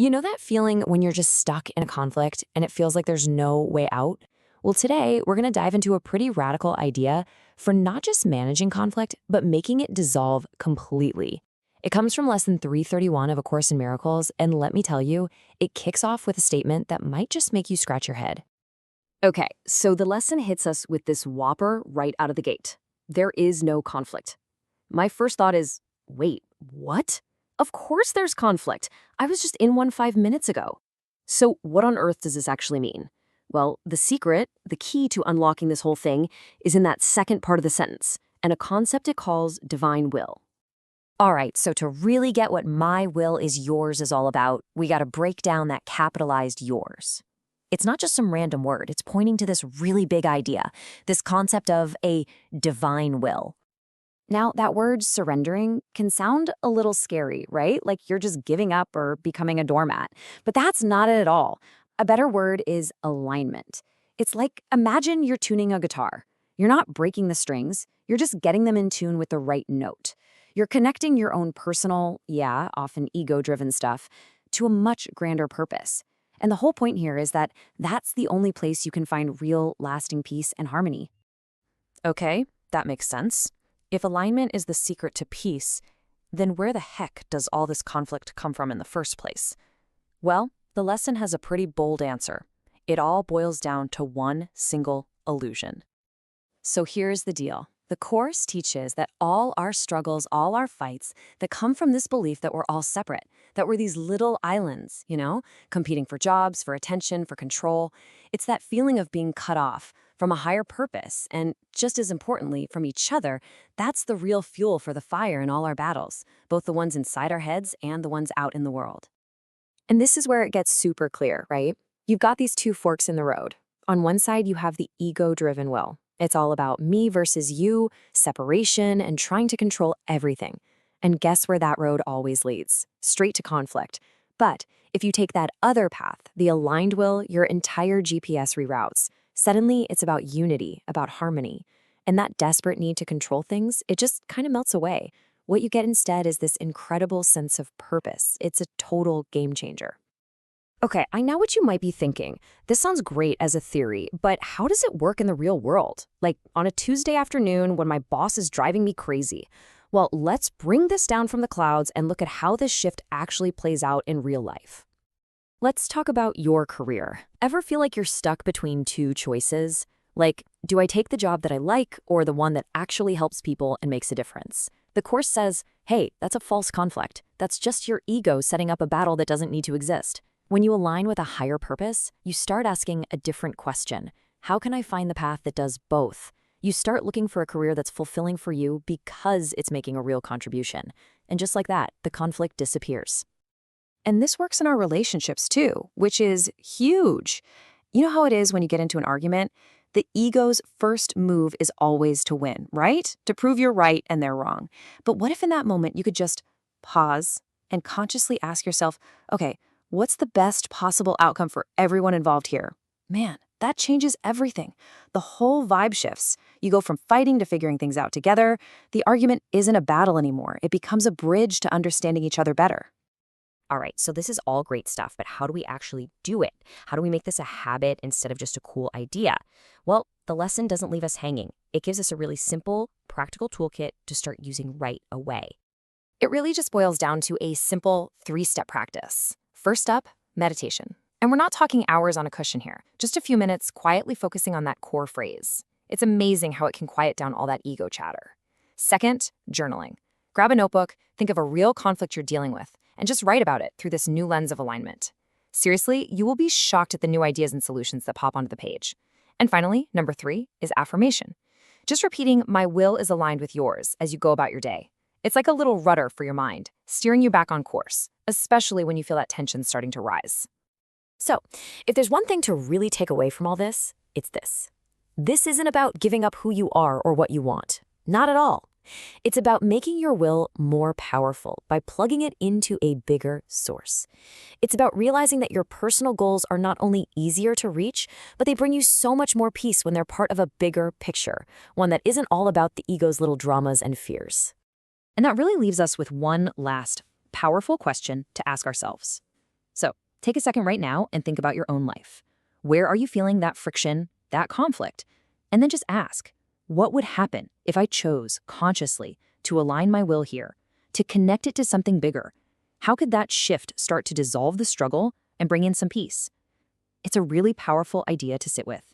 You know that feeling when you're just stuck in a conflict and it feels like there's no way out? Well, today we're going to dive into a pretty radical idea for not just managing conflict, but making it dissolve completely. It comes from lesson 331 of A Course in Miracles, and let me tell you, it kicks off with a statement that might just make you scratch your head. Okay, so the lesson hits us with this whopper right out of the gate. There is no conflict. My first thought is, wait, what? Of course there's conflict. I was just in one 5 minutes ago. So what on earth does this actually mean? Well, the secret, the key to unlocking this whole thing, is in that second part of the sentence, and a concept it calls divine will. All right, so to really get what my will is yours is all about, we got to break down that capitalized yours. It's not just some random word, it's pointing to this really big idea, this concept of a divine will. Now, that word surrendering can sound a little scary, right? Like you're just giving up or becoming a doormat. But that's not it at all. A better word is alignment. It's like, imagine you're tuning a guitar. You're not breaking the strings, you're just getting them in tune with the right note. You're connecting your own personal, often ego-driven stuff to a much grander purpose. And the whole point here is that that's the only place you can find real, lasting peace and harmony. Okay, that makes sense. If alignment is the secret to peace, then where the heck does all this conflict come from in the first place? Well, the lesson has a pretty bold answer. It all boils down to one single illusion. So here's the deal. The Course teaches that all our struggles, all our fights, that come from this belief that we're all separate, that we're these little islands, competing for jobs, for attention, for control. It's that feeling of being cut off from a higher purpose, and just as importantly, from each other. That's the real fuel for the fire in all our battles, both the ones inside our heads and the ones out in the world. And this is where it gets super clear, right? You've got these two forks in the road. On one side, you have the ego-driven will. It's all about me versus you, separation, and trying to control everything. And guess where that road always leads? Straight to conflict. But if you take that other path, the aligned will, your entire GPS reroutes. Suddenly, it's about unity, about harmony. And that desperate need to control things, it just kind of melts away. What you get instead is this incredible sense of purpose. It's a total game changer. Okay, I know what you might be thinking. This sounds great as a theory, but how does it work in the real world? Like on a Tuesday afternoon when my boss is driving me crazy? Well, let's bring this down from the clouds and look at how this shift actually plays out in real life. Let's talk about your career. Ever feel like you're stuck between two choices? Like, do I take the job that I like or the one that actually helps people and makes a difference? The Course says, hey, that's a false conflict. That's just your ego setting up a battle that doesn't need to exist. When you align with a higher purpose, you start asking a different question. How can I find the path that does both? You start looking for a career that's fulfilling for you because it's making a real contribution. And just like that, the conflict disappears. And this works in our relationships too, which is huge. You know how it is when you get into an argument? The ego's first move is always to win, right? To prove you're right and they're wrong. But what if in that moment you could just pause and consciously ask yourself, okay, what's the best possible outcome for everyone involved here? Man, that changes everything. The whole vibe shifts. You go from fighting to figuring things out together. The argument isn't a battle anymore. It becomes a bridge to understanding each other better. All right, so this is all great stuff, but how do we actually do it? How do we make this a habit instead of just a cool idea? Well, the lesson doesn't leave us hanging. It gives us a really simple, practical toolkit to start using right away. It really just boils down to a simple 3-step practice. First up, meditation. And we're not talking hours on a cushion here, just a few minutes quietly focusing on that core phrase. It's amazing how it can quiet down all that ego chatter. Second, journaling. Grab a notebook, think of a real conflict you're dealing with, and just write about it through this new lens of alignment. Seriously, you will be shocked at the new ideas and solutions that pop onto the page. And finally, number 3 is affirmation. Just repeating, my will is aligned with yours as you go about your day. It's like a little rudder for your mind, steering you back on course, especially when you feel that tension starting to rise. So, if there's one thing to really take away from all this, it's this. This isn't about giving up who you are or what you want. Not at all. It's about making your will more powerful by plugging it into a bigger source. It's about realizing that your personal goals are not only easier to reach, but they bring you so much more peace when they're part of a bigger picture, one that isn't all about the ego's little dramas and fears. And that really leaves us with one last powerful question to ask ourselves. So, Take a second right now and think about your own life. Where are you feeling that friction, that conflict? And then just ask, what would happen if I chose consciously to align my will here, to connect it to something bigger? How could that shift start to dissolve the struggle and bring in some peace? It's a really powerful idea to sit with.